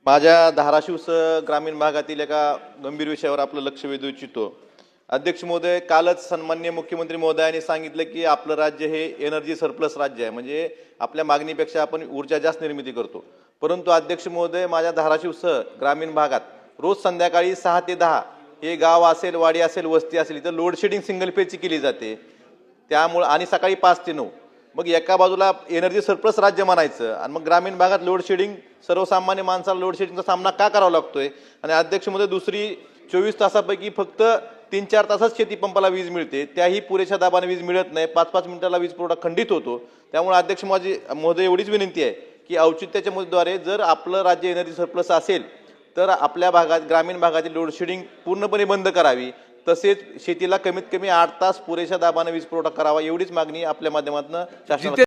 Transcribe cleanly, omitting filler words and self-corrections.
माझ्या धाराशिवसह ग्रामीण भागातील एका गंभीर विषयावर आपलं लक्ष वेधू इच्छितो। अध्यक्ष महोदय, कालच सन्माननीय मुख्यमंत्री महोदयांनी सांगितलं की आपलं राज्य हे एनर्जी सरप्लस राज्य आहे, म्हणजे आपल्या मागणीपेक्षा आपण ऊर्जा जास्त निर्मिती करतो। परंतु अध्यक्ष महोदय, माझ्या धाराशिवसह ग्रामीण भागात रोज संध्याकाळी 6 ते 10 हे गाव असेल, वाडी असेल, वस्ती असेल, इथं लोड शेडिंग सिंगल फेजची केली जाते। त्यामुळे आणि सकाळी 5 ते 9 मग एका बाजूला एनर्जी सरप्लस राज्य म्हणायचं आणि मग ग्रामीण भागात लोड शेडिंग, सर्वसामान्य माणसाला लोड शेडिंगचा सामना का करावा लागतोय? आणि अध्यक्ष महोदय, दुसरी 24 तासापैकी फक्त 3-4 तासच शेती पंपाला वीज मिळते, त्याही पुरेशा दाबाने वीज मिळत नाही। 5-5 मिनिटाला वीज पुरवठा खंडित होतो। त्यामुळे अध्यक्ष महोदय, एवढीच विनंती आहे की औचित्याच्या मुद्द्याद्वारे जर आपलं राज्य एनर्जी सरप्लस असेल तर आपल्या भागात, ग्रामीण भागातील लोड शेडिंग पूर्णपणे बंद करावी, तसेच शेतीला कमीत कमी 8 तास पुरेशा दाबाने वीज पुरवठा करावा, एवढीच मागणी आपल्या माध्यमातून शासनाला